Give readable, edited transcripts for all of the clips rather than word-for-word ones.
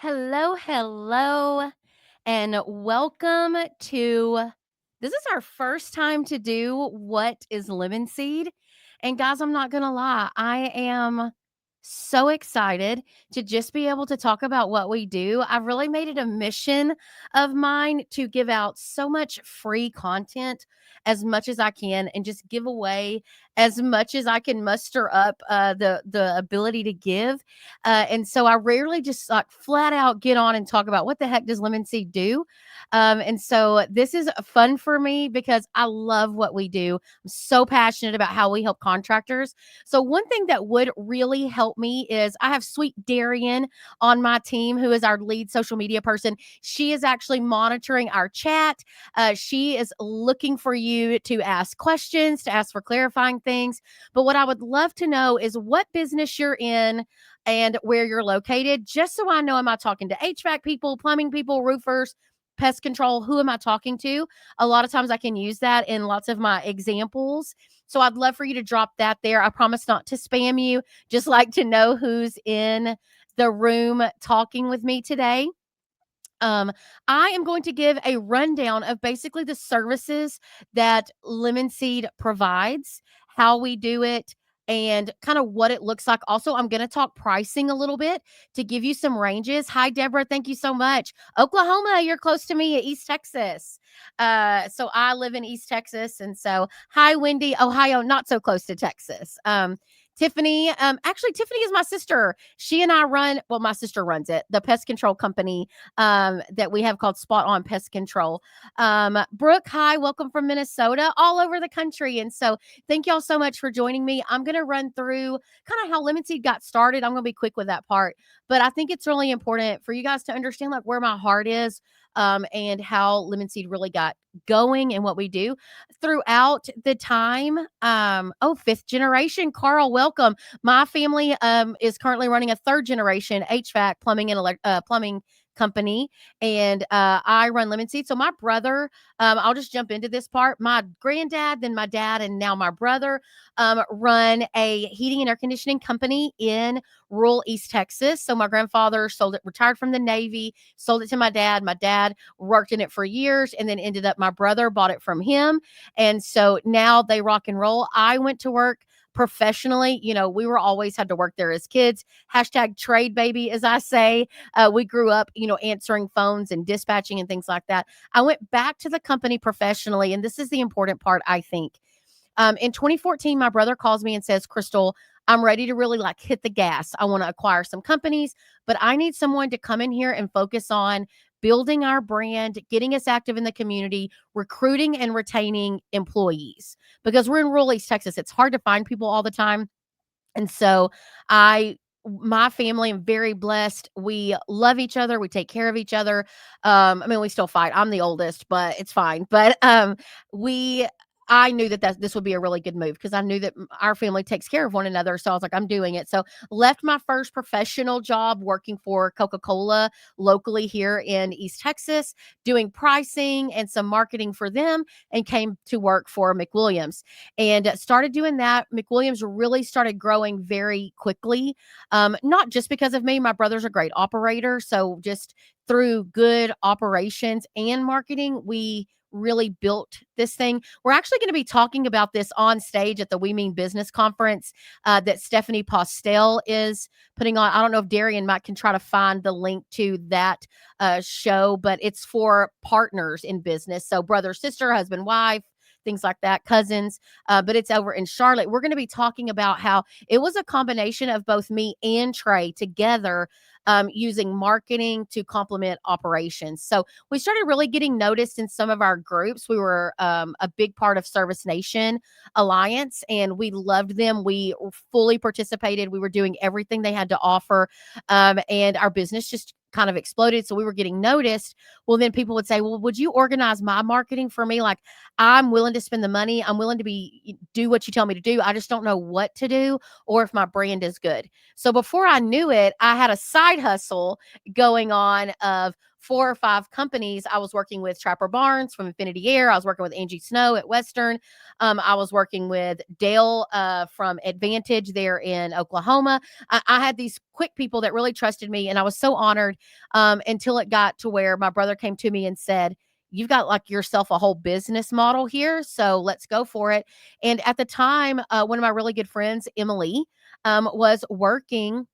Hello, hello, and welcome to this is our first time to do What is Lemon Seed? And guys, I'm not gonna lie, I am so excited to just be able to talk about what we do. I've really made it a mission of mine to give out so much free content as much as I can and just give away as much as I can muster up the ability to give. And so I rarely just like flat out get on and talk about what the heck does lemon seed do. And so this is fun for me because I love what we do. I'm so passionate about how we help contractors. So one thing that would really help me is I have Sweet Darian on my team, who is our lead social media person. She is actually monitoring our chat. She is looking for you to ask questions, to ask for clarifying things. But what I would love to know is what business you're in and where you're located, just so I know, am I talking to HVAC people, plumbing people, roofers, pest control? Who am I talking to? A lot of times I can use that in lots of my examples. So I'd love for you to drop that there. I promise not to spam you, just like to know who's in the room talking with me today. Um, I am going to give a rundown of basically the services that Lemon Seed provides, how we do it, and kind of what it looks like. Also, I'm going to talk pricing a little bit to give you some ranges. Hi, Deborah. Thank you so much. Oklahoma, you're close to me, East Texas. So I live in East Texas. And so, hi, Wendy, Ohio, not so close to Texas. Tiffany, actually, Tiffany is my sister. She and I run, well, my sister runs it, the pest control company that we have called Spot On Pest Control. Brooke, hi, welcome from Minnesota, all over the country. And so thank y'all so much for joining me. I'm going to run through kind of how Lemon Seed got started. I'm going to be quick with that part, but I think it's really important for you guys to understand like where my heart is and how Lemon Seed really got going and what we do throughout the time. Fifth generation. Carl, welcome. My family is currently running a third generation HVAC plumbing and plumbing company, and I run Lemon Seed. So my brother, I'll just jump into this part. My granddad, then my dad, and now my brother run a heating and air conditioning company in rural East Texas. So my grandfather sold it, retired from the Navy, sold it to my dad. My dad worked in it for years, and then ended up my brother bought it from him, and so now they rock and roll. I went to work professionally. We were always had to work there as kids. Hashtag trade baby, as I say. We grew up, answering phones and dispatching and things like that. I went back to the company professionally, and this is the important part, I think. In 2014, my brother calls me and says, Crystal, I'm ready to really like hit the gas. I want to acquire some companies, but I need someone to come in here and focus on building our brand, getting us active in the community, recruiting and retaining employees because we're in rural East Texas. It's hard to find people all the time. And so my family, am very blessed. We love each other. We take care of each other. We still fight. I'm the oldest, but it's fine. But we I knew that this would be a really good move because I knew that our family takes care of one another. So I was like, I'm doing it. So left my first professional job working for Coca-Cola locally here in East Texas, doing pricing and some marketing for them, and came to work for McWilliams and started doing that. McWilliams really started growing very quickly. Not just because of me. My brother's a great operator. So just through good operations and marketing, we really built this thing. We're actually going to be talking about this on stage at the We Mean Business conference that Stephanie Postel is putting on. I don't know if Darian can try to find the link to that show, but it's for partners in business. So brother, sister, husband, wife, things like that, cousins. But it's over in Charlotte. We're going to be talking about how it was a combination of both me and Trey together using marketing to complement operations. So we started really getting noticed in some of our groups. We were a big part of Service Nation Alliance, and we loved them. We fully participated. We were doing everything they had to offer, and our business just kind of exploded. So we were getting noticed. Well, then people would say, well, would you organize my marketing for me? Like, I'm willing to spend the money. I'm willing to do what you tell me to do. I just don't know what to do or if my brand is good. So before I knew it, I had a side hustle going on of 4 or 5 companies. I was working with Trapper Barnes from Infinity Air. I was working with Angie Snow at Western. I was working with Dale from Advantage there in Oklahoma. I had these quick people that really trusted me, and I was so honored until it got to where my brother came to me and said, "You've got like yourself a whole business model here, so let's go for it." And at the time, one of my really good friends, Emily, was working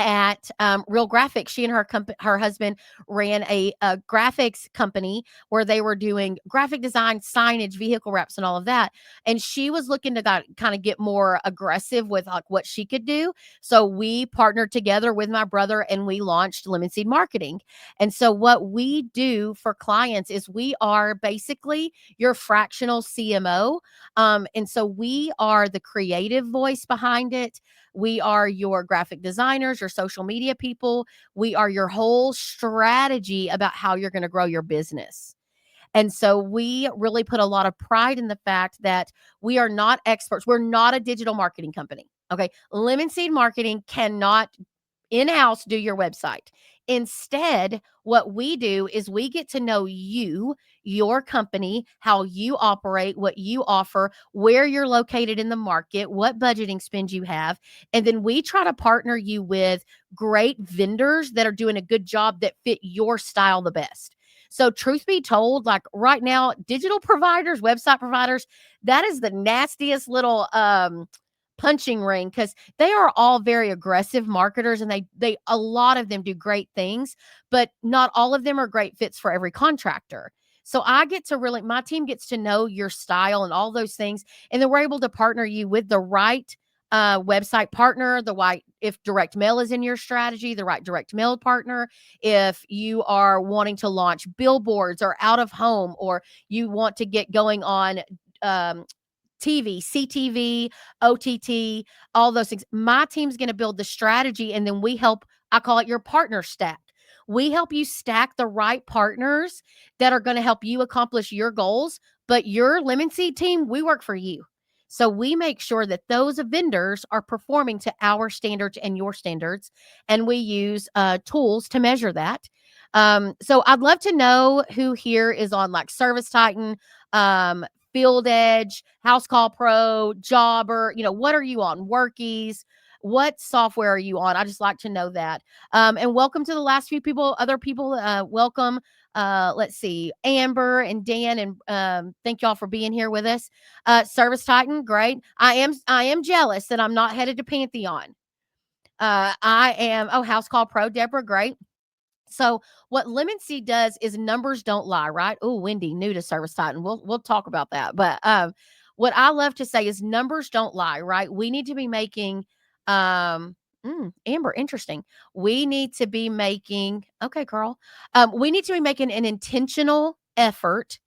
at Real Graphics. She and her husband ran a graphics company where they were doing graphic design, signage, vehicle wraps, and all of that. And she was looking to kind of get more aggressive with like what she could do. So we partnered together with my brother and we launched Lemon Seed Marketing. And so what we do for clients is we are basically your fractional CMO. And so we are the creative voice behind it. We are your graphic designers, your social media people. We are your whole strategy about how you're going to grow your business. And so we really put a lot of pride in the fact that we are not experts. We're not a digital marketing company. Okay. Lemon Seed Marketing cannot in-house do your website. Instead, what we do is we get to know you, your company, how you operate, what you offer, where you're located in the market, what budgeting spend you have, and then we try to partner you with great vendors that are doing a good job that fit your style the best. So truth be told, like right now, digital providers, website providers, that is the nastiest little punching ring because they are all very aggressive marketers and they a lot of them do great things, but not all of them are great fits for every contractor. So I get to really my team gets to know your style and all those things, and then we're able to partner you with the right website partner, the right if direct mail is in your strategy, the right direct mail partner. If you are wanting to launch billboards or out of home, or you want to get going on um, TV, CTV, OTT, all those things. My team's going to build the strategy and then we help, I call it your partner stack. We help you stack the right partners that are going to help you accomplish your goals, but your Lemon Seed team, we work for you. So we make sure that those vendors are performing to our standards and your standards, and we use tools to measure that. So I'd love to know who here is on like Service Titan, um, Field Edge, House Call Pro, Jobber, what are you on? Workies. What software are you on? I just like to know that. And welcome to the last few people, other people. Welcome. Let's see, Amber and Dan, and thank y'all for being here with us. Service Titan, great. I am jealous that I'm not headed to Pantheon. I am. Oh, House Call Pro, Deborah, great. So what Lemon Seed does is numbers don't lie, right? Oh, Wendy, new to Service Titan. We'll talk about that. But what I love to say is numbers don't lie, right? We need to be making Amber, interesting. We need to be making okay, Carl. We need to be making an intentional effort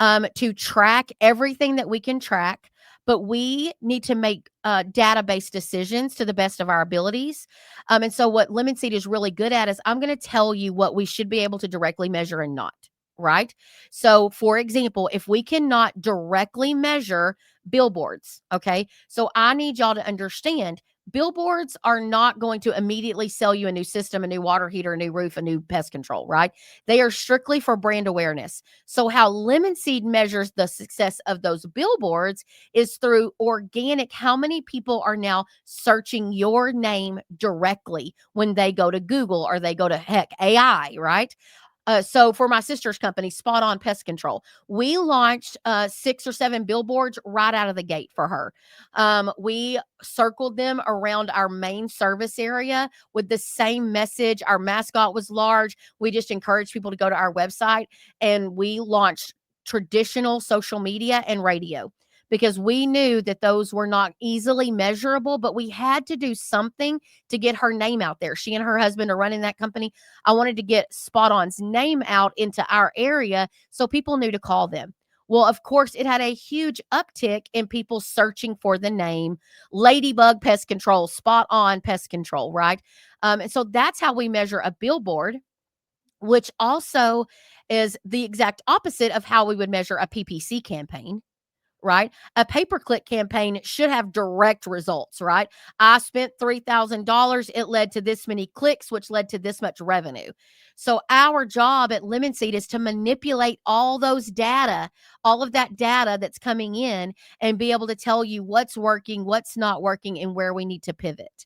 to track everything that we can track, but we need to make database decisions to the best of our abilities. And so, what Lemon Seed is really good at is I'm going to tell you what we should be able to directly measure and not. Right. So, for example, if we cannot directly measure billboards, okay, so I need y'all to understand billboards are not going to immediately sell you a new system, a new water heater, a new roof, a new pest control, right? They are strictly for brand awareness. So, how Lemon Seed measures the success of those billboards is through organic. How many people are now searching your name directly when they go to Google or they go to heck AI, right? So for my sister's company, Spot On Pest Control, we launched 6 or 7 billboards right out of the gate for her. We circled them around our main service area with the same message. Our mascot was large. We just encouraged people to go to our website, and we launched traditional social media and radio because we knew that those were not easily measurable, but we had to do something to get her name out there. She and her husband are running that company. I wanted to get Spot On's name out into our area so people knew to call them. Well, of course, it had a huge uptick in people searching for the name Ladybug Pest Control, Spot On Pest Control, right? And so that's how we measure a billboard, which also is the exact opposite of how we would measure a PPC campaign. right? A pay-per-click campaign should have direct results, right? I spent $3,000. It led to this many clicks, which led to this much revenue. So our job at Lemon Seed is to manipulate all those data, all of that data that's coming in, and be able to tell you what's working, what's not working, and where we need to pivot.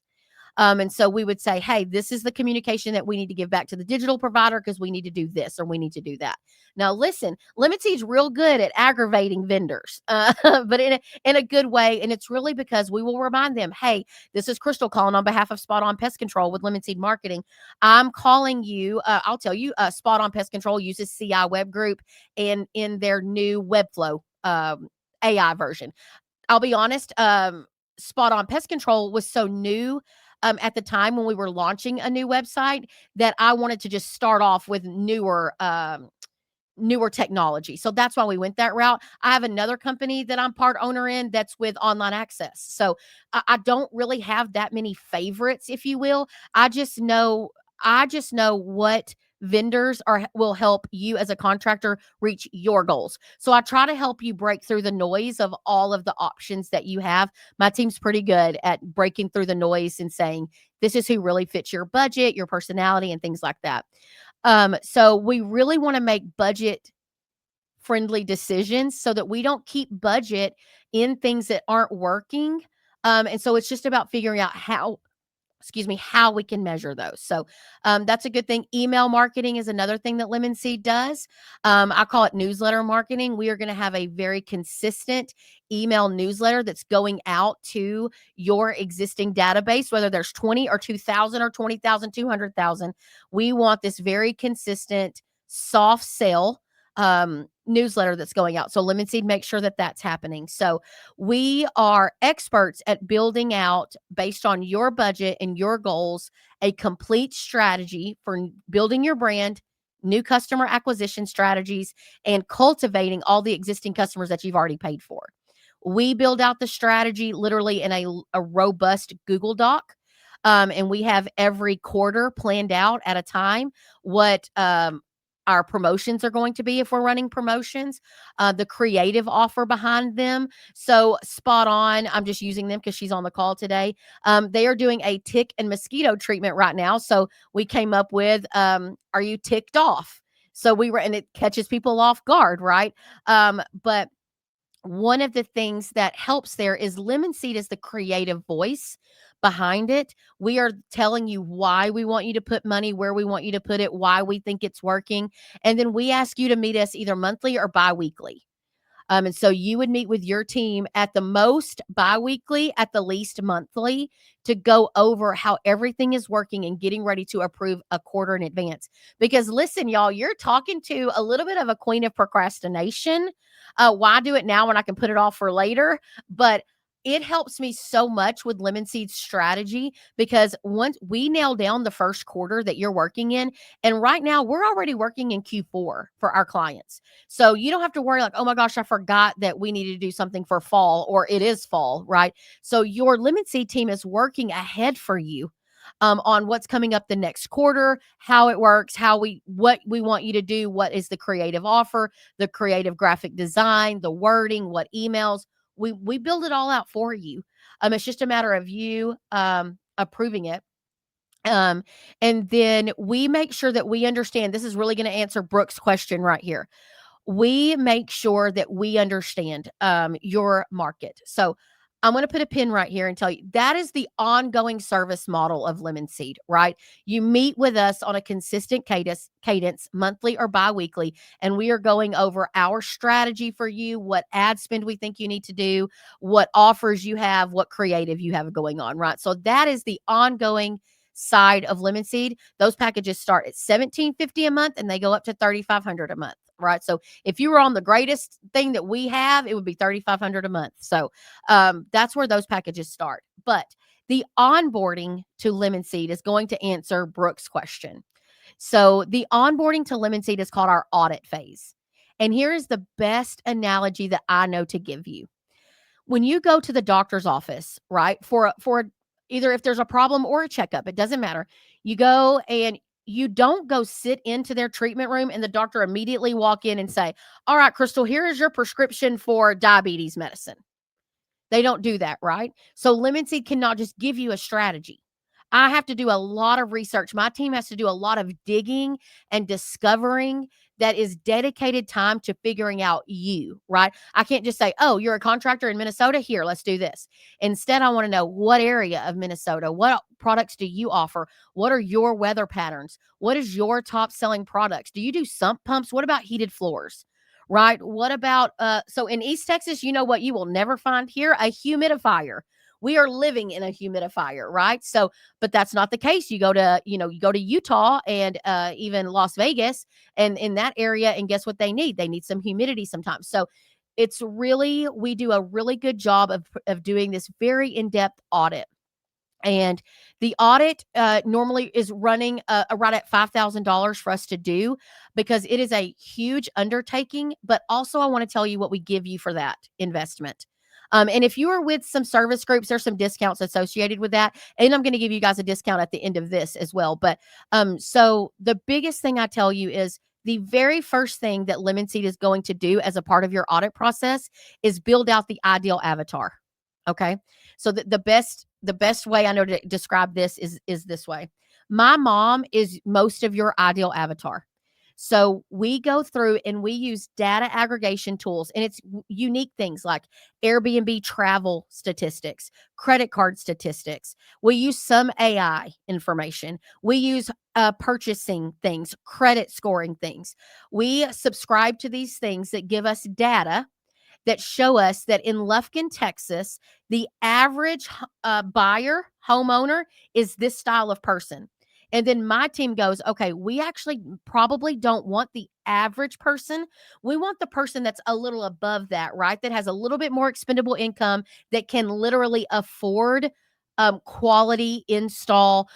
And so we would say, hey, this is the communication that we need to give back to the digital provider because we need to do this or we need to do that. Now, listen, Lemon Seed's real good at aggravating vendors, but in a good way. And it's really because we will remind them, hey, this is Crystal calling on behalf of Spot On Pest Control with Lemon Seed Marketing. I'm calling you. I'll tell you, Spot On Pest Control uses CI Web Group and in their new Webflow AI version. I'll be honest, Spot On Pest Control was so new, at the time when we were launching a new website that I wanted to just start off with newer technology. So that's why we went that route. I have another company that I'm part owner in that's with online access. So I don't really have that many favorites, if you will. I just know what vendors are will help you as a contractor reach your goals. So I try to help you break through the noise of all of the options that you have. My team's pretty good at breaking through the noise and saying this is who really fits your budget, your personality, and things like that. So we really want to make budget friendly decisions so that we don't keep budget in things that aren't working. And so it's just about figuring out how we can measure those. So that's a good thing. Email marketing is another thing that Lemon Seed does. I call it newsletter marketing. We are going to have a very consistent email newsletter that's going out to your existing database, whether there's 20 or 2,000 or 20,000, 200,000. We want this very consistent soft sell newsletter that's going out. So Lemon Seed makes sure that that's happening. So we are experts at building out, based on your budget and your goals, a complete strategy for building your brand, new customer acquisition strategies, and cultivating all the existing customers that you've already paid for. We build out the strategy literally in a robust Google Doc. And we have every quarter planned out at a time what our promotions are going to be if we're running promotions, the creative offer behind them. So Spot On, I'm just using them because she's on the call today. They are doing a tick and mosquito treatment right now. So we came up with, are you ticked off? So and it catches people off guard, right? But one of the things that helps there is Lemon Seed is the creative voice behind it. We are telling you why we want you to put money where we want you to put it, why we think it's working. And then we ask you to meet us either monthly or biweekly. And so you would meet with your team at the most biweekly, at the least monthly, to go over how everything is working and getting ready to approve a quarter in advance. Because listen, y'all, you're talking to a little bit of a queen of procrastination. Why do it now when I can put it off for later? But it helps me so much with Lemon Seed's strategy because once we nail down the first quarter that you're working in, and right now we're already working in Q4 for our clients. So you don't have to worry like, oh my gosh, I forgot that we needed to do something for fall or it is fall, right? So your Lemon Seed team is working ahead for you on what's coming up the next quarter, how it works, what we want you to do, what is the creative offer, the creative graphic design, the wording, what emails. We build it all out for you. It's just a matter of you approving it. Um, and then we make sure that we understand this is really going to answer Brooke's question right here. We make sure that we understand your market. So I'm going to put a pin right here and tell you that is the ongoing service model of Lemon Seed, right? You meet with us on a consistent cadence, monthly or biweekly, and we are going over our strategy for you, what ad spend we think you need to do, what offers you have, what creative you have going on, right? So that is the ongoing side of Lemon Seed. Those packages start at $17.50 a month and they go up to $3,500 a month, right? So if you were on the greatest thing that we have, it would be $3,500 a month. So that's where those packages start. But the onboarding to Lemon Seed is going to answer Brooke's question. So the onboarding to Lemon Seed is called our audit phase. And here is the best analogy that I know to give you. When you go to the doctor's office, right, for either if there's a problem or a checkup, it doesn't matter. You go and you don't go sit into their treatment room and the doctor immediately walk in and say, "All right, Crystal, here is your prescription for diabetes medicine." They don't do that, right? So Lemon Seed cannot just give you a strategy. I have to do a lot of research. My team has to do a lot of digging and discovering that is dedicated time to figuring out you, right? I can't just say, "Oh, you're a contractor in Minnesota. Here, let's do this." Instead, I want to know what area of Minnesota, what products do you offer? What are your weather patterns? What is your top selling products? Do you do sump pumps? What about heated floors? Right? What about so in East Texas, you know what you will never find here? A humidifier. We are living in a humidifier, right? So, but that's not the case. You go to, you go to Utah and even Las Vegas and in that area, and guess what they need? They need some humidity sometimes. So it's really, we do a really good job of doing this very in-depth audit. And the audit normally is running right at $5,000 for us to do because it is a huge undertaking. But also, I want to tell you what we give you for that investment. And if you are with some service groups, there's some discounts associated with that. And I'm going to give you guys a discount at the end of this as well. But so the biggest thing I tell you is the very first thing that Lemon Seed is going to do as a part of your audit process is build out the ideal avatar. Okay. So the best way I know to describe this is this way. My mom is most of your ideal avatar. So we go through and we use data aggregation tools, and it's unique things like Airbnb travel statistics, credit card statistics. We use some AI information. We use purchasing things, credit scoring things. We subscribe to these things that give us data that show us that in Lufkin, Texas, the average buyer, homeowner is this style of person. And then my team goes, okay, we actually probably don't want the average person. We want the person that's a little above that, right? That has a little bit more expendable income, that can literally afford quality install.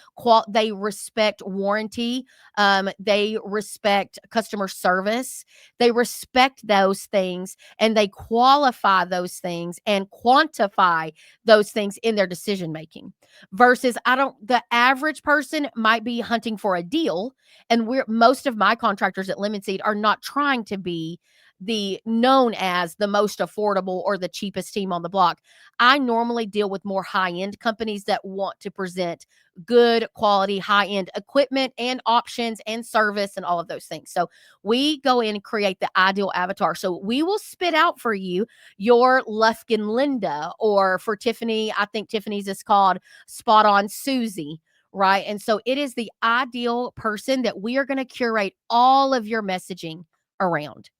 They respect warranty. They respect customer service. They respect those things and they qualify those things and quantify those things in their decision making. Versus the average person might be hunting for a deal, and most of my contractors at Lemon Seed are not trying to be the known as the most affordable or the cheapest team on the block. I normally deal with more high-end companies that want to present good quality high-end equipment and options and service and all of those things. So we go in and create the ideal avatar. So we will spit out for you your Lufkin Linda, or for Tiffany, I think Tiffany's is called Spot On Susie, right? And so it is the ideal person that we are going to curate all of your messaging around.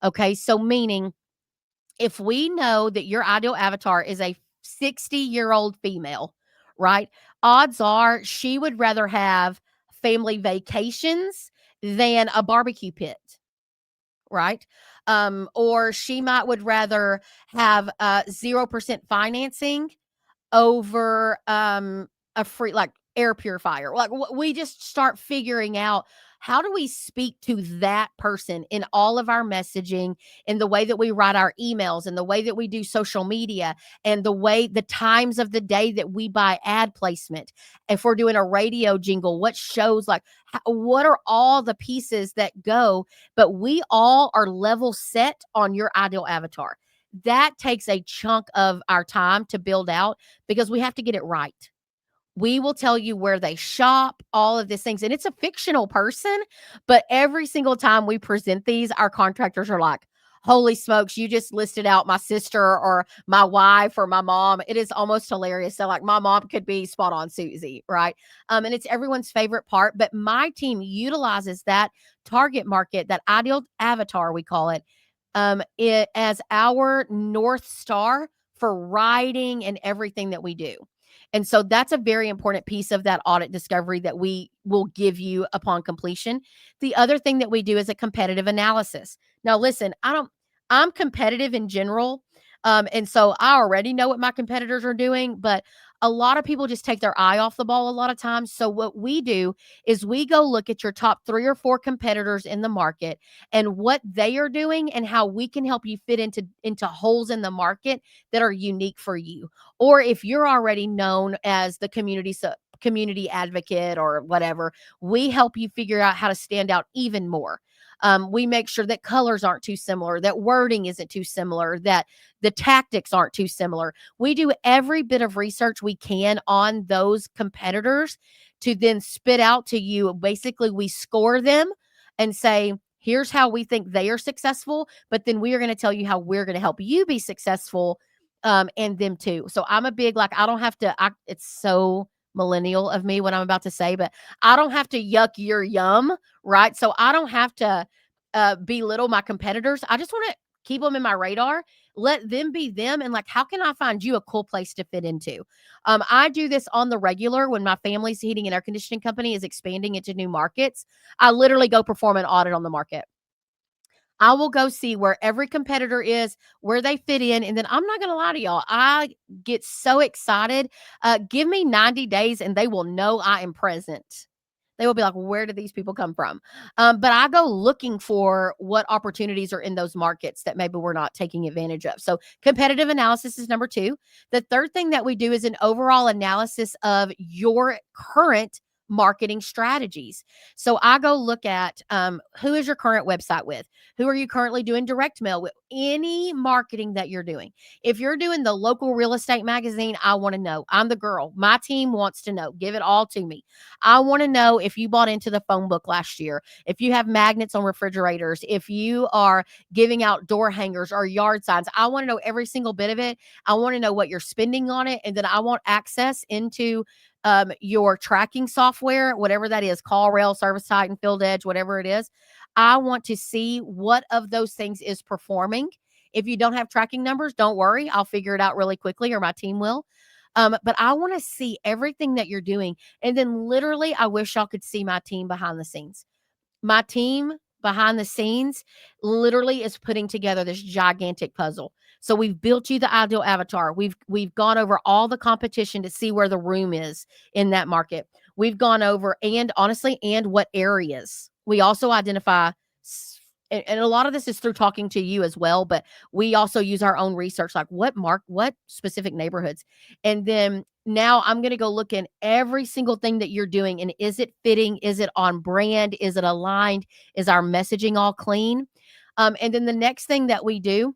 Okay. So meaning, if we know that your ideal avatar is a 60-year-old female, right? Odds are she would rather have family vacations than a barbecue pit, right? Or she might would rather have 0% financing over a free, like, air purifier. Like, we just start figuring out, how do we speak to that person in all of our messaging, in the way that we write our emails, and the way that we do social media, and the times of the day that we buy ad placement. If we're doing a radio jingle, what shows, like, what are all the pieces that go, but we all are level set on your ideal avatar. That takes a chunk of our time to build out because we have to get it right. We will tell you where they shop, all of these things. And it's a fictional person, but every single time we present these, our contractors are like, "Holy smokes, you just listed out my sister or my wife or my mom." It is almost hilarious. So, like, my mom could be Spot On Susie, right? And it's everyone's favorite part. But my team utilizes that target market, that ideal avatar, we call it, as our North Star for writing and everything that we do. And so that's a very important piece of that audit discovery that we will give you upon completion. The other thing that we do is a competitive analysis. Now, listen, I'm competitive in general. And so I already know what my competitors are doing, but a lot of people just take their eye off the ball a lot of times. So what we do is we go look at your top 3 or 4 competitors in the market and what they are doing and how we can help you fit into holes in the market that are unique for you. Or if you're already known as the community community advocate or whatever. We help you figure out how to stand out even more. We make sure that colors aren't too similar, that wording isn't too similar, that the tactics aren't too similar. We do every bit of research we can on those competitors to then spit out to you. Basically, we score them and say, here's how we think they are successful, but then we are going to tell you how we're going to help you be successful, and them too. So I'm a big, like, I don't have to, it's so millennial of me what I'm about to say, but I don't have to yuck your yum, right? So I don't have to belittle my competitors. I just want to keep them in my radar, let them be them. And like, how can I find you a cool place to fit into? I do this on the regular when my family's heating and air conditioning company is expanding into new markets. I literally go perform an audit on the market. I will go see where every competitor is, where they fit in, and then I'm not gonna lie to y'all, I get so excited. Give me 90 days and they will know I am present. They will be like, "Where did these people come from?" But I go looking for what opportunities are in those markets that maybe we're not taking advantage of. So competitive analysis is number 2. The third thing that we do is an overall analysis of your current marketing strategies. So I go look at, who is your current website with? Who are you currently doing direct mail with? Any marketing that you're doing. If you're doing the local real estate magazine, I want to know. I'm the girl. My team wants to know. Give it all to me. I want to know if you bought into the phone book last year, if you have magnets on refrigerators, if you are giving out door hangers or yard signs. I want to know every single bit of it. I want to know what you're spending on it. And then I want access into your tracking software, whatever that is, CallRail, Service Titan, Field Edge, whatever it is. I want to see what of those things is performing. If you don't have tracking numbers, don't worry. I'll figure it out really quickly, or my team will. But I want to see everything that you're doing. And then literally, I wish y'all could see my team behind the scenes. My team behind the scenes literally is putting together this gigantic puzzle. So we've built you the ideal avatar. We've gone over all the competition to see where the room is in that market. We've gone over, and honestly, and what areas. We also identify, and a lot of this is through talking to you as well, but we also use our own research, like what specific neighborhoods. And then now I'm going to go look in every single thing that you're doing, and is it fitting? Is it on brand? Is it aligned? Is our messaging all clean? And then the next thing that we do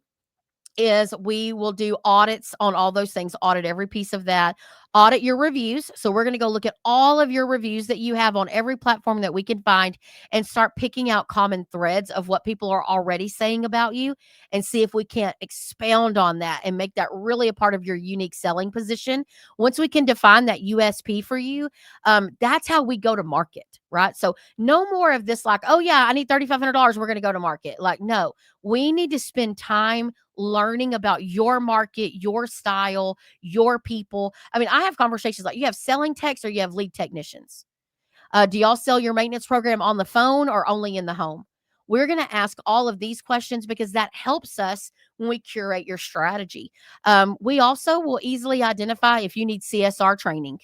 is we will do audits on all those things, audit every piece of that, audit your reviews. So we're going to go look at all of your reviews that you have on every platform that we can find and start picking out common threads of what people are already saying about you and see if we can't expound on that and make that really a part of your unique selling position. Once we can define that USP for you, that's how we go to market, right? So no more of this like, oh yeah, I need $3,500. We're going to go to market. Like, no, we need to spend time learning about your market, your style, your people. I mean, I have conversations like, you have selling techs or you have lead technicians. Do y'all sell your maintenance program on the phone or only in the home? We're going to ask all of these questions because that helps us when we curate your strategy. We also will easily identify if you need CSR training,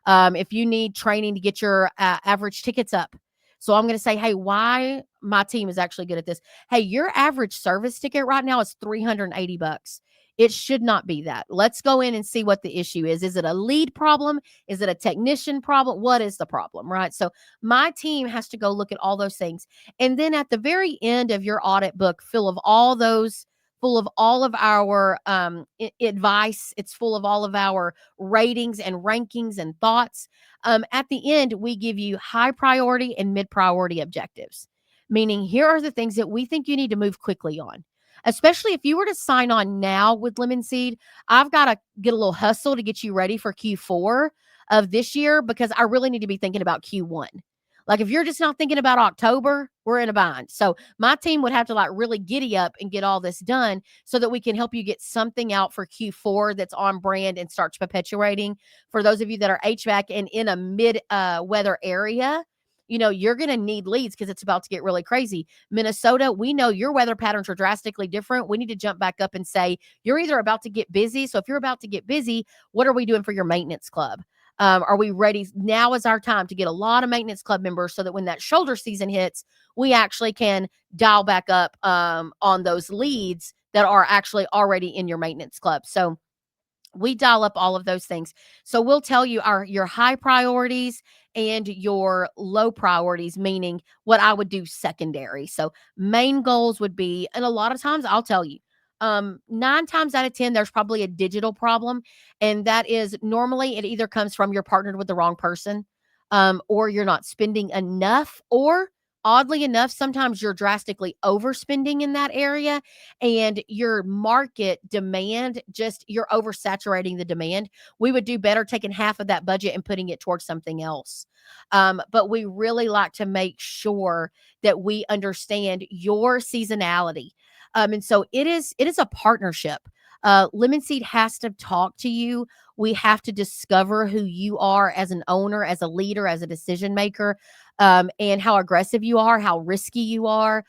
if you need training to get your average tickets up. So I'm going to say, hey, why my team is actually good at this. Hey, your average service ticket right now is $380. It should not be that. Let's go in and see what the issue is. Is it a lead problem? Is it a technician problem? What is the problem, right? So my team has to go look at all those things. And then at the very end of your audit book, full of all of our advice. It's full of all of our ratings and rankings and thoughts. At the end, we give you high priority and mid priority objectives, meaning here are the things that we think you need to move quickly on. Especially if you were to sign on now with Lemon Seed, I've got to get a little hustle to get you ready for Q4 of this year because I really need to be thinking about Q1. Like if you're just not thinking about October, we're in a bind. So my team would have to like really giddy up and get all this done so that we can help you get something out for Q4 that's on brand and starts perpetuating. For those of you that are HVAC and in a mid weather area, you know, you're going to need leads because it's about to get really crazy. Minnesota, we know your weather patterns are drastically different. We need to jump back up and say, you're either about to get busy. So if you're about to get busy, what are we doing for your maintenance club? Are we ready? Now is our time to get a lot of maintenance club members so that when that shoulder season hits, we actually can dial back up on those leads that are actually already in your maintenance club. So We dial up all of those things. So we'll tell you our your high priorities and your low priorities, meaning what I would do secondary. So main goals would be, and a lot of times I'll tell you, 9 times out of 10, there's probably a digital problem. And that is normally it either comes from you're partnered with the wrong person, or you're not spending enough, or oddly enough, sometimes you're drastically overspending in that area and your market demand just you're oversaturating the demand. We would do better taking half of that budget and putting it towards something else. But we really like to make sure that we understand your seasonality. And so it is a partnership. Lemon Seed has to talk to you. We have to discover who you are as an owner, as a leader, as a decision maker, and how aggressive you are, how risky you are.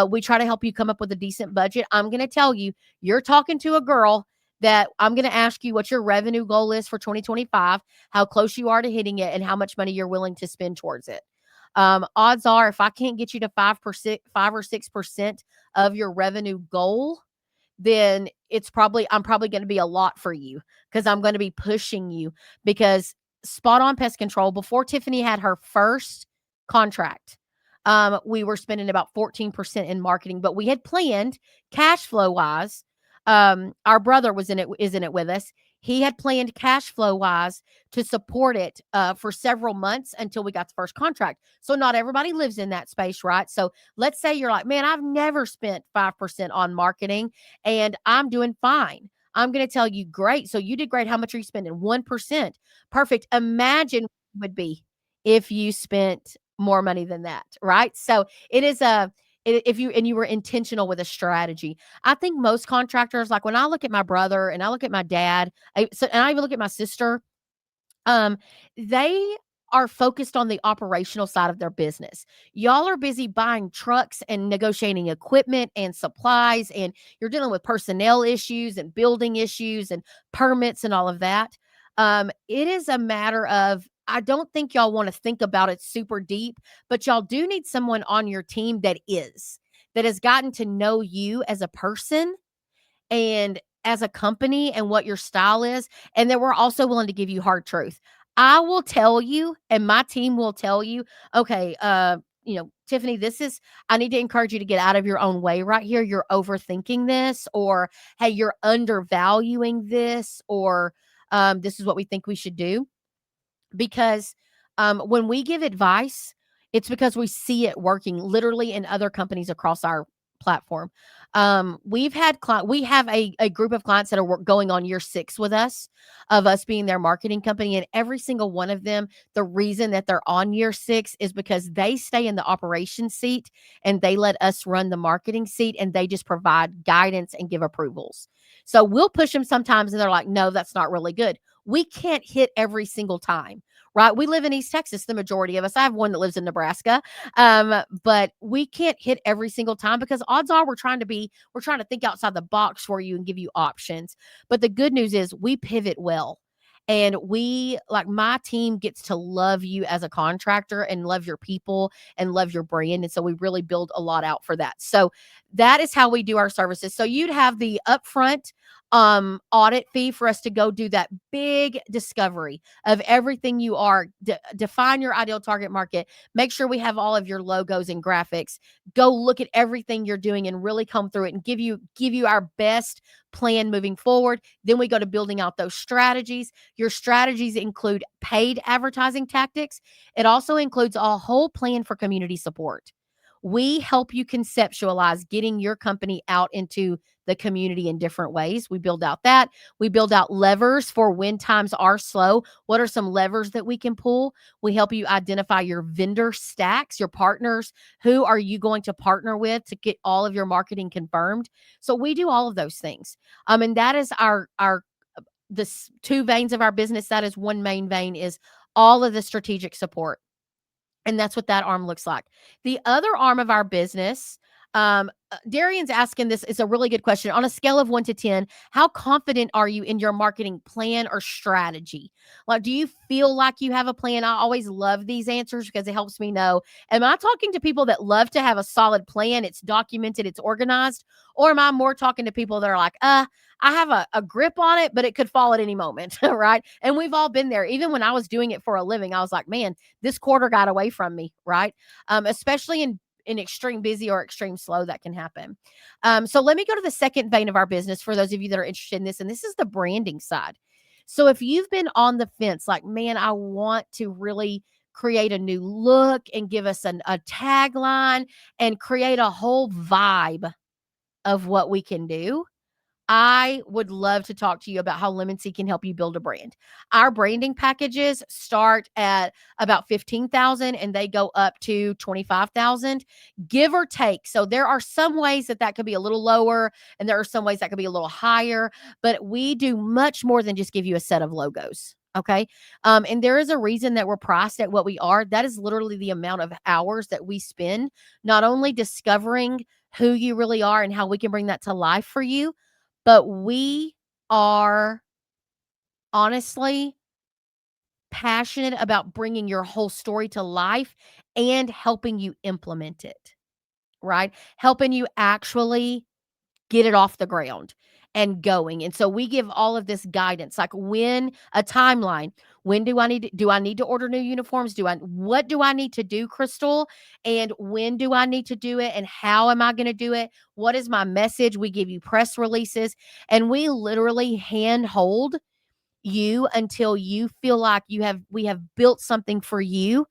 We try to help you come up with a decent budget. I'm going to tell you, you're talking to a girl that I'm going to ask you what your revenue goal is for 2025, how close you are to hitting it, and how much money you're willing to spend towards it. Odds are, if I can't get you to 5%, 5 or 6% of your revenue goal, then I'm probably going to be a lot for you because I'm going to be pushing you because Spot On Pest Control, before Tiffany had her first contract, we were spending about 14% in marketing, but we had planned cash flow wise. Our brother is in it with us. He had planned cash flow wise to support it for several months until we got the first contract. So not everybody lives in that space, right? So let's say you're like, man, I've never spent 5% on marketing and I'm doing fine. I'm going to tell you, great. So you did great. How much are you spending? 1%. Perfect. Imagine what it would be if you spent more money than that, right? So it is if you were intentional with a strategy. I think most contractors, like when I look at my brother and I look at my dad, and I even look at my sister, um, they are focused on the operational side of their business. Y'all are busy buying trucks and negotiating equipment and supplies, and you're dealing with personnel issues and building issues and permits and all of that. It is a matter of, I don't think y'all want to think about it super deep, but y'all do need someone on your team that has gotten to know you as a person and as a company and what your style is, and that we're also willing to give you hard truth. I will tell you, and my team will tell you, okay, Tiffany, I need to encourage you to get out of your own way right here. You're overthinking this, or hey, you're undervaluing this, or this is what we think we should do. Because when we give advice, it's because we see it working literally in other companies across our platform. We have a group of clients that are going on year 6 with us, of us being their marketing company, and every single one of them, the reason that they're on year 6 is because they stay in the operations seat and they let us run the marketing seat, and they just provide guidance and give approvals. So we'll push them sometimes and they're like, no, that's not really good. We can't hit every single time, right? We live in East Texas, the majority of us. I have one that lives in Nebraska. But we can't hit every single time because odds are we're trying to think outside the box for you and give you options. But the good news is we pivot well. And my team gets to love you as a contractor and love your people and love your brand. And so we really build a lot out for that. So that is how we do our services. So you'd have the upfront audit fee for us to go do that big discovery of everything you are, define your ideal target market, make sure we have all of your logos and graphics, go look at everything you're doing and really come through it and give you our best plan moving forward. Then we go to building out those strategies. Your strategies include paid advertising tactics. It also includes a whole plan for community support. We help you conceptualize getting your company out into the community in different ways. We build out that. We build out levers for when times are slow. What are some levers that we can pull? We help you identify your vendor stacks, your partners. Who are you going to partner with to get all of your marketing confirmed? So we do all of those things. And that is our the 2 veins of our business. That is one main vein, is all of the strategic support. And that's what that arm looks like. The other arm of our business, Darian's asking this is a really good question. On a scale of 1 to 10, how confident are you in your marketing plan or strategy? Like, do you feel like you have a plan? I always love these answers because it helps me know. Am I talking to people that love to have a solid plan? It's documented, it's organized. Or am I more talking to people that are like, I have a grip on it, but it could fall at any moment, right? And we've all been there. Even when I was doing it for a living, I was like, man, this quarter got away from me, right? Especially in extreme busy or extreme slow that can happen. So let me go to the second vein of our business for those of you that are interested in this, and this is the branding side. So if you've been on the fence, like, man, I want to really create a new look and give us a tagline and create a whole vibe of what we can do, I would love to talk to you about how Lemon Seed can help you build a brand. Our branding packages start at about 15,000 and they go up to 25,000, give or take. So there are some ways that that could be a little lower and there are some ways that could be a little higher, but we do much more than just give you a set of logos. Okay. And there is a reason that we're priced at what we are. That is literally the amount of hours that we spend not only discovering who you really are and how we can bring that to life for you, but we are honestly passionate about bringing your whole story to life and helping you implement it, right? Helping you actually get it off the ground and going. And so we give all of this guidance, like when a timeline, when do I need to order new uniforms? What do I need to do, Crystal? And when do I need to do it? And how am I going to do it? What is my message? We give you press releases and we literally handhold you until you feel like we have built something for you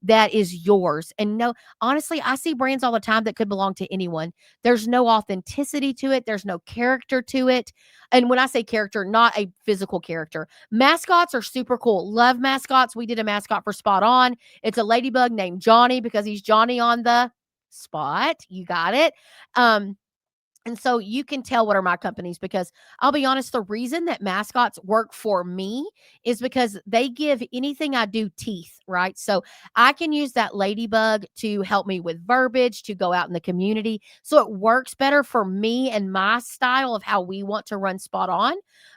that is yours. And no, honestly, I see brands all the time that could belong to anyone. There's no authenticity to it, there's no character to it. And when I say character, not a physical character. Mascots are super cool. Love mascots. We did a mascot for Spot On. It's a ladybug named Johnny because he's Johnny on the spot. You got it. And so you can tell what are my companies because I'll be honest, the reason that mascots work for me is because they give anything I do teeth, right? So I can use that ladybug to help me with verbiage, to go out in the community. So it works better for me and my style of how we want to run Spot On.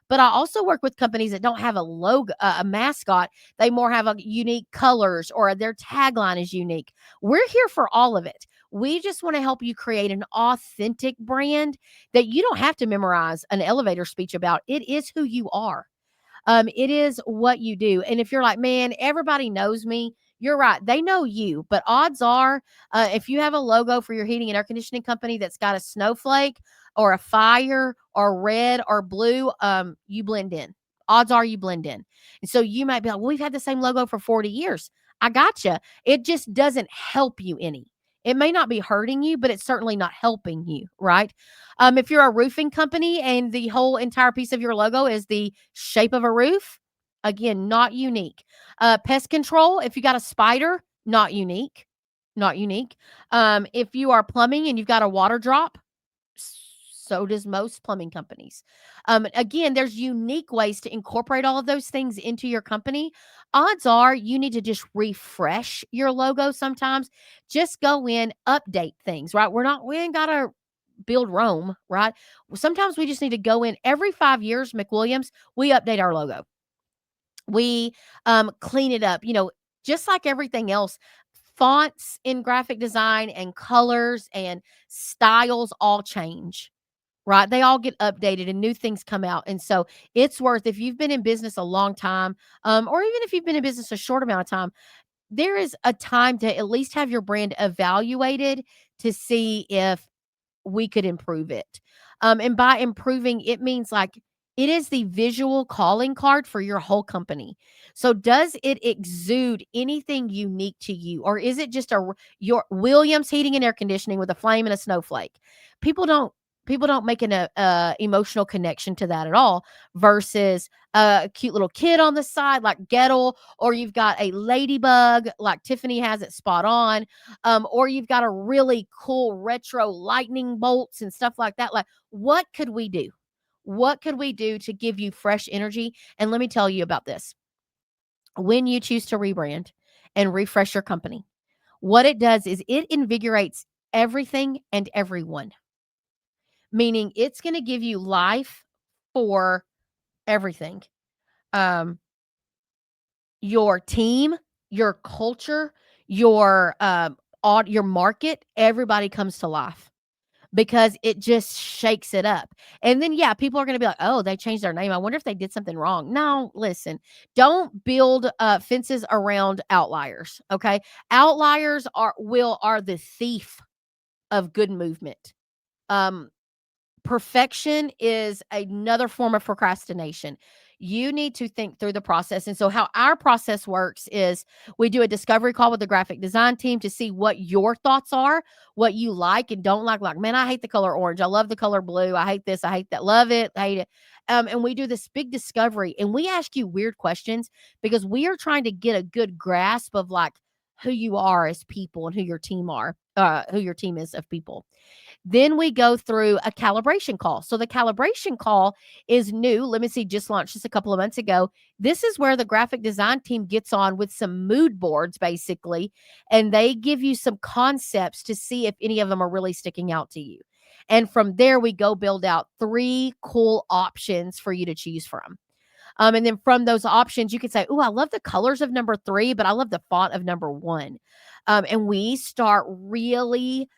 But I also work with companies that don't have a logo, a mascot. They more have a unique colors or their tagline is unique. We're here for all of it. We just want to help you create an authentic brand that you don't have to memorize an elevator speech about. It is who you are. It is what you do. And if you're like, man, everybody knows me, you're right. They know you. But odds are, if you have a logo for your heating and air conditioning company that's got a snowflake or a fire or red or blue, you blend in. Odds are you blend in. And so you might be like, well, we've had the same logo for 40 years. I gotcha. It just doesn't help you any. It may not be hurting you, but it's certainly not helping you, right? If you're a roofing company and the whole entire piece of your logo is the shape of a roof, again, not unique. Pest control, if you got a spider, not unique. Not unique. If you are plumbing and you've got a water drop, so does most plumbing companies. Again, there's unique ways to incorporate all of those things into your company. Odds are you need to just refresh your logo sometimes. Just go in, update things, right? We ain't got to build Rome, right? Sometimes we just need to go in every 5 years, McWilliams, we update our logo. We clean it up, just like everything else. Fonts in graphic design and colors and styles all change, right? They all get updated and new things come out. And so it's worth, if you've been in business a long time, or even if you've been in business a short amount of time, there is a time to at least have your brand evaluated to see if we could improve it. And by improving, it means like it is the visual calling card for your whole company. So does it exude anything unique to you? Or is it just your Williams heating and air conditioning with a flame and a snowflake? People don't people don't make an emotional connection to that at all versus a cute little kid on the side like Gettle, or you've got a ladybug like Tiffany has it Spot On, or you've got a really cool retro lightning bolts and stuff like that. Like, what could we do? What could we do to give you fresh energy? And let me tell you about this. When you choose to rebrand and refresh your company, what it does is it invigorates everything and everyone. meaning it's going to give you life for everything. Um, your team, your culture, your market, everybody comes to life because it just shakes it up. And then, yeah, people are going to be like, oh, they changed their name. I wonder if they did something wrong. No, listen, don't build fences around outliers. Okay. Outliers are the thief of good movement. Um, Perfection is another form of procrastination. You need to think through the process. And so, how our process works is we do a discovery call with the graphic design team to see what your thoughts are, what you like and don't like. Like, man, I hate the color orange. I love the color blue. I hate this. I hate that. Love it. Hate it. And we do this big discovery and we ask you weird questions because we are trying to get a good grasp of like who you are as people and who your team is of people. Then we go through a calibration call. So the calibration call is new. Let me see, just launched just a couple of months ago. This is where the graphic design team gets on with some mood boards, basically, and they give you some concepts to see if any of them are really sticking out to you. And from there, we go build out 3 cool options for you to choose from. And then from those options, you could say, "Oh, I love the colors of number 3, but I love the font of number 1." And we start really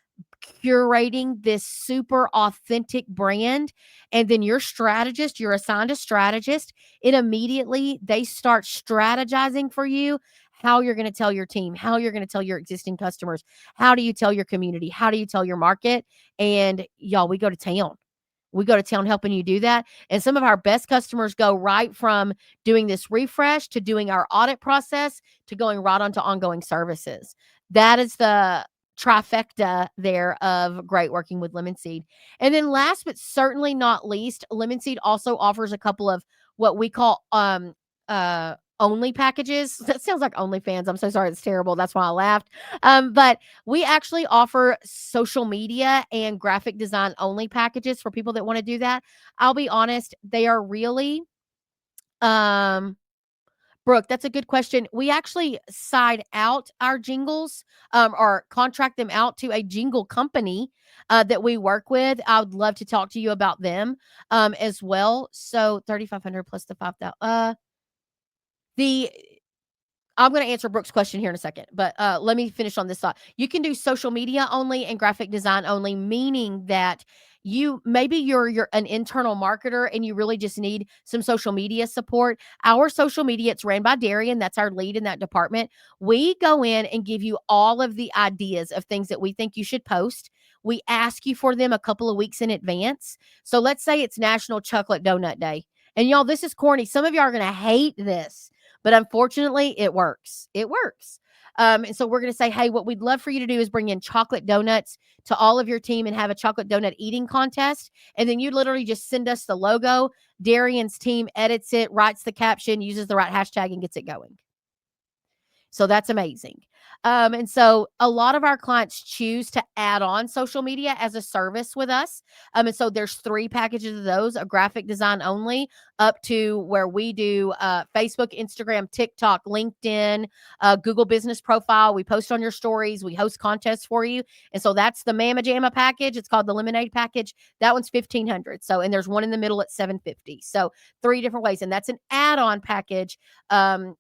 curating this super authentic brand. And then you're assigned a strategist. It immediately, they start strategizing for you how you're going to tell your team, how you're going to tell your existing customers, how do you tell your community, how do you tell your market. And y'all, we go to town. We go to town helping you do that. And some of our best customers go right from doing this refresh to doing our audit process to going right onto ongoing services. That is the trifecta there of great working with Lemon Seed. And then last but certainly not least, Lemon Seed also offers a couple of what we call only packages. That sounds like OnlyFans. I'm so sorry. It's terrible. That's why I laughed. But we actually offer social media and graphic design only packages for people that want to do that. I'll be honest, they are really um Brooke, that's a good question. We actually side out our jingles or contract them out to a jingle company that we work with. I would love to talk to you about them as well. So 3,500 plus the 5,000. The I'm going to answer Brooke's question here in a second, but let me finish on this thought. You can do social media only and graphic design only, meaning that you're an internal marketer and you really just need some social media support. Our social media, it's ran by Darian. That's our lead in that department. We go in and give you all of the ideas of things that we think you should post. We ask you for them a couple of weeks in advance. So let's say it's National Chocolate Donut Day. And y'all, this is corny. Some of y'all are going to hate this, but unfortunately, it works. It works. And so we're going to say, hey, what we'd love for you to do is bring in chocolate donuts to all of your team and have a chocolate donut eating contest. And then you literally just send us the logo. Darian's team edits it, writes the caption, uses the right hashtag, and gets it going. So that's amazing. And so a lot of our clients choose to add on social media as a service with us. And so there's 3 packages of those, a graphic design only up to where we do Facebook, Instagram, TikTok, LinkedIn, Google business profile. We post on your stories. We host contests for you. And so that's the Mama Jamma package. It's called the Lemonade package. That one's 1,500. So, and there's one in the middle at 750. So 3 different ways. And that's an add-on package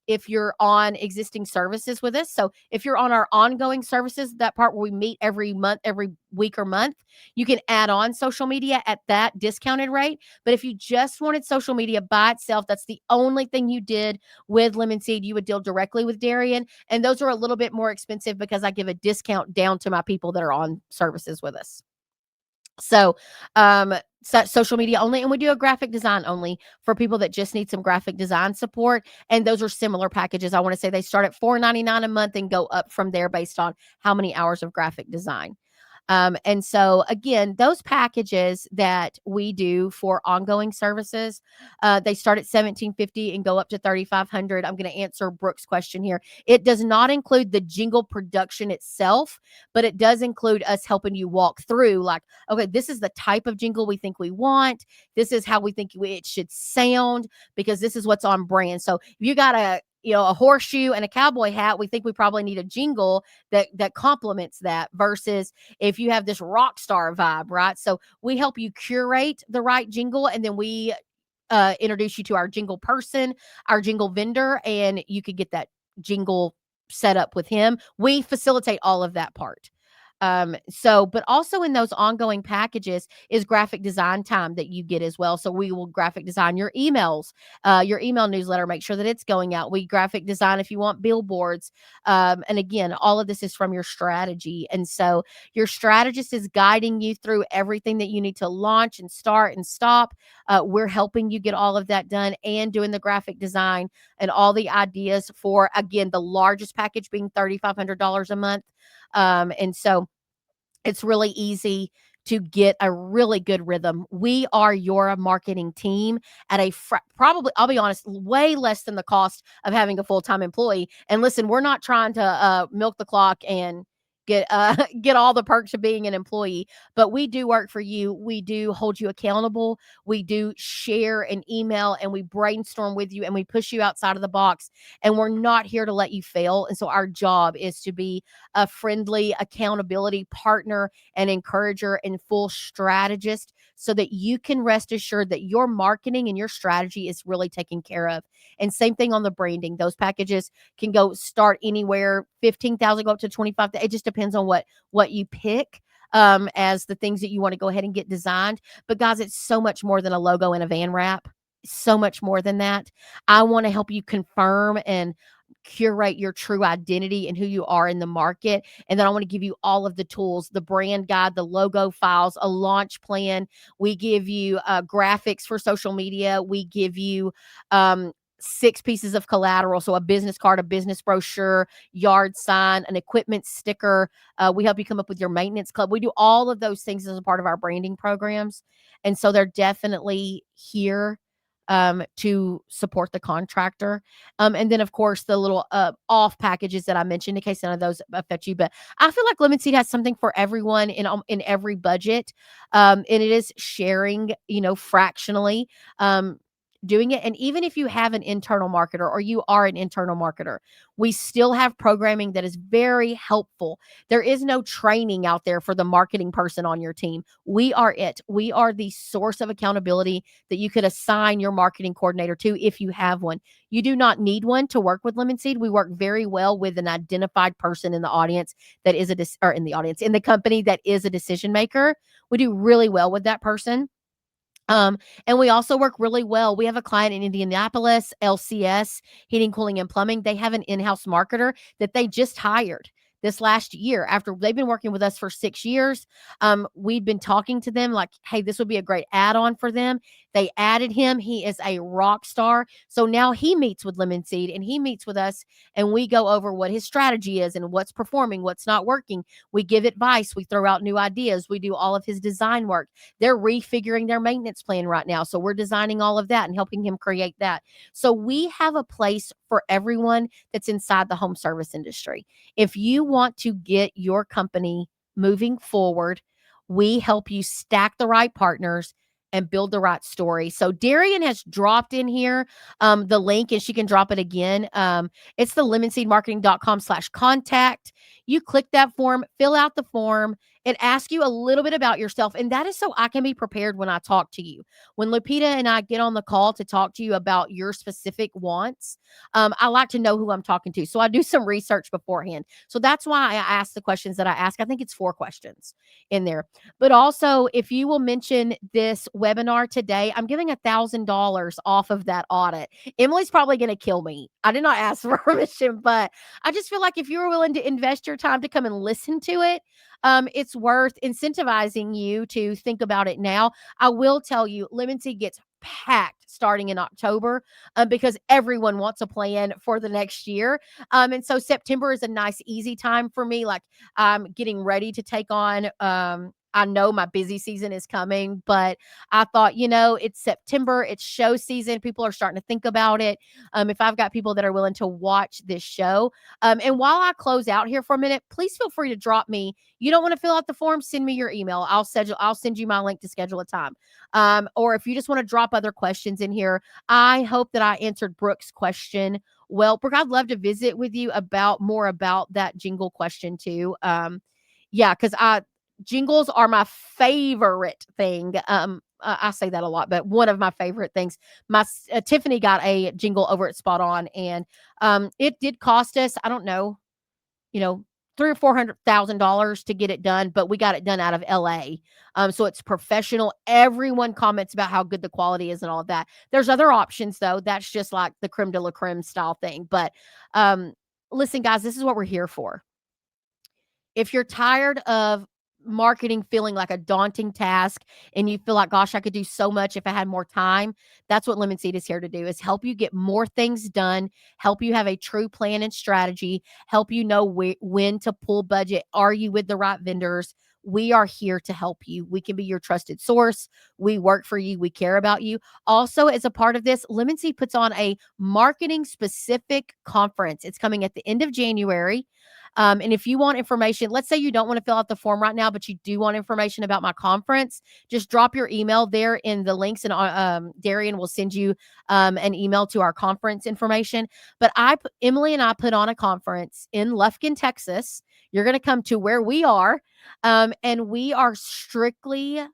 if you're on existing services with us. So if you're on our ongoing services, that part where we meet every month, every week or month, you can add on social media at that discounted rate. But if you just wanted social media by itself, that's the only thing you did with Lemon Seed, you would deal directly with Darian. And those are a little bit more expensive because I give a discount down to my people that are on services with us. So, social media only, and we do a graphic design only for people that just need some graphic design support. And those are similar packages. I want to say they start at $4.99 a month and go up from there based on how many hours of graphic design. And so again, those packages that we do for ongoing services, they start at $1,750 and go up to $3,500. I'm going to answer Brooke's question here. It does not include the jingle production itself, but it does include us helping you walk through like, okay, this is the type of jingle we think we want. This is how we think it should sound because this is what's on brand. So if you got a horseshoe and a cowboy hat, we think we probably need a jingle that complements that, versus if you have this rock star vibe, right? So we help you curate the right jingle, and then we introduce you to our jingle person, our jingle vendor, and you could get that jingle set up with him. We facilitate all of that part. But also in those ongoing packages is graphic design time that you get as well. So we will graphic design your emails, your email newsletter, make sure that it's going out. We graphic design if you want billboards. And again, all of this is from your strategy. And so your strategist is guiding you through everything that you need to launch and start and stop. We're helping you get all of that done and doing the graphic design and all the ideas for, again, the largest package being $3,500 a month. And so it's really easy to get a really good rhythm. We are your marketing team at a probably, I'll be honest, way less than the cost of having a full-time employee. And listen, we're not trying to milk the clock and get get all the perks of being an employee, but we do work for you. We do hold you accountable. We do share an email, and we brainstorm with you, and we push you outside of the box, and we're not here to let you fail. And so our job is to be a friendly accountability partner and encourager and full strategist, so that you can rest assured that your marketing and your strategy is really taken care of. And same thing on the branding. Those packages can go start anywhere 15,000 go up to 25. It just depends on what you pick as the things that you want to go ahead and get designed. But guys, it's so much more than a logo and a van wrap. So much more than that. I want to help you confirm and curate your true identity and who you are in the market. And then I want to give you all of the tools, the brand guide, the logo files, a launch plan. We give you graphics for social media. We give you 6 pieces of collateral. So a business card, a business brochure, yard sign, an equipment sticker. We help you come up with your maintenance club. We do all of those things as a part of our branding programs. And so they're definitely here to support the contractor. And then, of course, the little off packages that I mentioned, in case none of those affect you. But I feel like Lemon Seed has something for everyone in every budget. And it is sharing, fractionally. Doing it. And even if you have an internal marketer or you are an internal marketer, we still have programming that is very helpful. There is no training out there for the marketing person on your team. We are it. We are the source of accountability that you could assign your marketing coordinator to if you have one. You do not need one to work with Lemon Seed. We work very well with an identified person in the audience that is in the company that is a decision maker. We do really well with that person. And we also work really well. We have a client in Indianapolis, LCS, Heating, Cooling, and Plumbing. They have an in-house marketer that they just hired this last year after they've been working with us for 6 years. We've been talking to them like, hey, this would be a great add-on for them. They added him. He is a rock star. So now he meets with Lemon Seed and he meets with us, and we go over what his strategy is and what's performing, what's not working. We give advice. We throw out new ideas. We do all of his design work. They're refiguring their maintenance plan right now. So we're designing all of that and helping him create that. So we have a place for everyone that's inside the home service industry. If you want to get your company moving forward, we help you stack the right partners and build the right story. So Darian has dropped in here the link, and she can drop it again. It's the lemonseedmarketing.com/contact. You click that form, fill out the form. It asks you a little bit about yourself, and that is so I can be prepared when I talk to you. When Lupita and I get on the call to talk to you about your specific wants, I like to know who I'm talking to. So I do some research beforehand. So that's why I ask the questions that I ask. I think it's 4 questions in there. But also, if you will mention this webinar today, I'm giving $1,000 off of that audit. Emily's probably going to kill me. I did not ask for permission, but I just feel like if you're willing to invest your time to come and listen to it, it's worth incentivizing you to think about it now. I will tell you, Lemon Seed gets packed starting in October because everyone wants a plan for the next year. And so September is a nice, easy time for me. Like I'm getting ready to take on, I know my busy season is coming, but I thought, it's September, it's show season. People are starting to think about it. If I've got people that are willing to watch this show. And while I close out here for a minute, please feel free to drop me. You don't want to fill out the form, send me your email. I'll send you my link to schedule a time. Or if you just want to drop other questions in here, I hope that I answered Brooke's question Well, Brooke, I'd love to visit with you about more about that jingle question too. Yeah, because I jingles are my favorite thing. I say that a lot, but one of my favorite things. Tiffany got a jingle over at Spot On, and it did cost us, I don't know, you know, three or $400,000 to get it done, but we got it done out of LA. So it's professional. Everyone comments about how good the quality is and all of that. There's other options though. That's just like the creme de la creme style thing. But um, listen, guys, this is what we're here for. If you're tired of marketing feeling like a daunting task and you feel like, gosh, I could do so much if I had more time, that's what Lemon Seed is here to do, is help you get more things done, help you have a true plan and strategy, help you know when to pull budget. Are you with the right vendors? We are here to help you. We can be your trusted source. We work for you. We care about you. Also, as a part of this, Lemon Seed puts on a marketing specific conference. It's coming at the end of January. And if you want information, let's say you don't want to fill out the form right now, but you do want information about my conference, just drop your email there in the links, and Darian will send you an email to our conference information. But Emily and I put on a conference in Lufkin, Texas. You're going to come to where we are, and we are strictly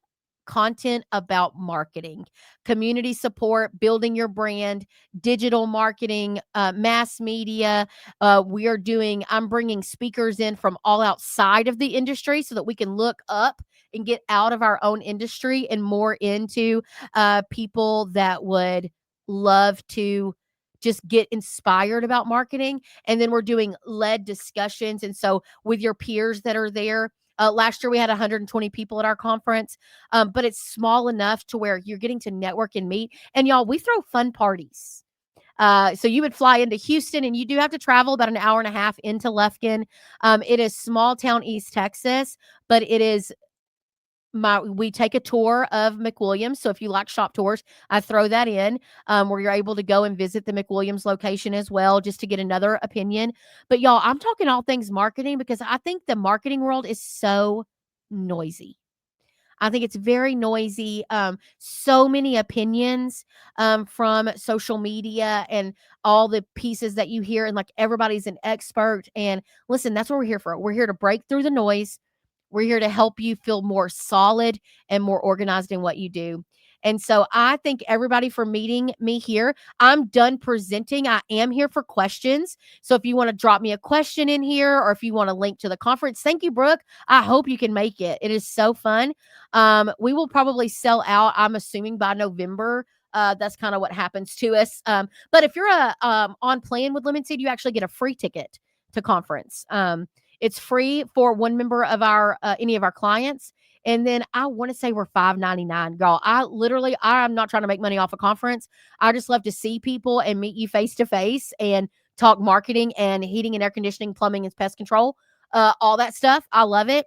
content about marketing, community support, building your brand, digital marketing, mass media. I'm bringing speakers in from all outside of the industry so that we can look up and get out of our own industry and more into people that would love to just get inspired about marketing. And then we're doing led discussions. And so with your peers that are there, last year we had 120 people at our conference, but it's small enough to where you're getting to network and meet. And y'all, we throw fun parties. So you would fly into Houston, and you do have to travel about an hour and a half into Lufkin. It is small town East Texas, but it is we take a tour of McWilliams. So if you like shop tours, I throw that in, where you're able to go and visit the McWilliams location as well, just to get another opinion. But y'all, I'm talking all things marketing because I think the marketing world is so noisy. I think it's very noisy. So many opinions from social media and all the pieces that you hear, and like everybody's an expert. And listen, that's what we're here for. We're here to break through the noise. We're here to help you feel more solid and more organized in what you do. And so I thank everybody for meeting me here. I'm done presenting. I am here for questions. So if you want to drop me a question in here, or if you want to link to the conference, thank you, Brooke. I hope you can make it. It is so fun. We will probably sell out, I'm assuming, by November. That's kind of what happens to us. But if you're on plan with Lemon Seed, you actually get a free ticket to conference. It's free for one member of our any of our clients. And then I want to say we're $5.99, y'all. I'm not trying to make money off a conference. I just love to see people and meet you face to face and talk marketing and heating and air conditioning, plumbing and pest control, all that stuff. I love it.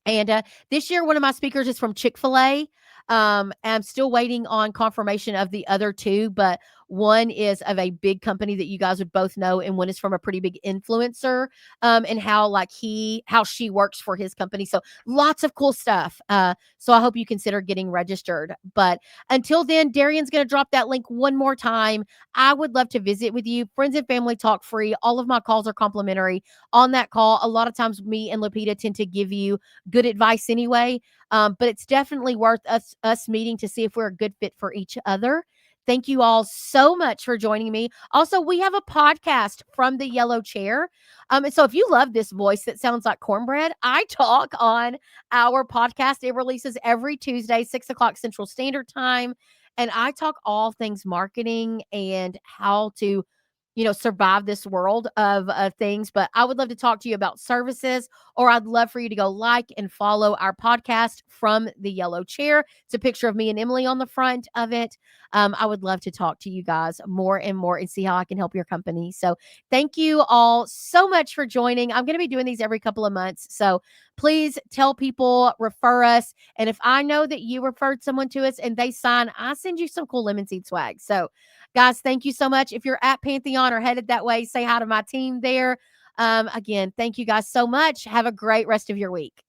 And this year, one of my speakers is from Chick-fil-A. I'm still waiting on confirmation of the other two, but one is of a big company that you guys would both know, and one is from a pretty big influencer, and how she works for his company. So lots of cool stuff. So I hope you consider getting registered. But until then, Darian's going to drop that link one more time. I would love to visit with you. Friends and family talk free. All of my calls are complimentary. On that call, a lot of times me and Lupita tend to give you good advice anyway. But it's definitely worth us meeting to see if we're a good fit for each other. Thank you all so much for joining me. Also, we have a podcast from the yellow chair. And so if you love this voice that sounds like cornbread, I talk on our podcast. It releases every Tuesday, 6 o'clock Central Standard Time. And I talk all things marketing and how to survive this world of things. But I would love to talk to you about services, or I'd love for you to go like and follow our podcast from the yellow chair. It's a picture of me and Emily on the front of it. I would love to talk to you guys more and more and see how I can help your company. So thank you all so much for joining. I'm going to be doing these every couple of months. So please tell people, refer us. And if I know that you referred someone to us and they sign, I send you some cool Lemon Seed swag. So guys, thank you so much. If you're at Pantheon or headed that way, say hi to my team there. Again, thank you guys so much. Have a great rest of your week.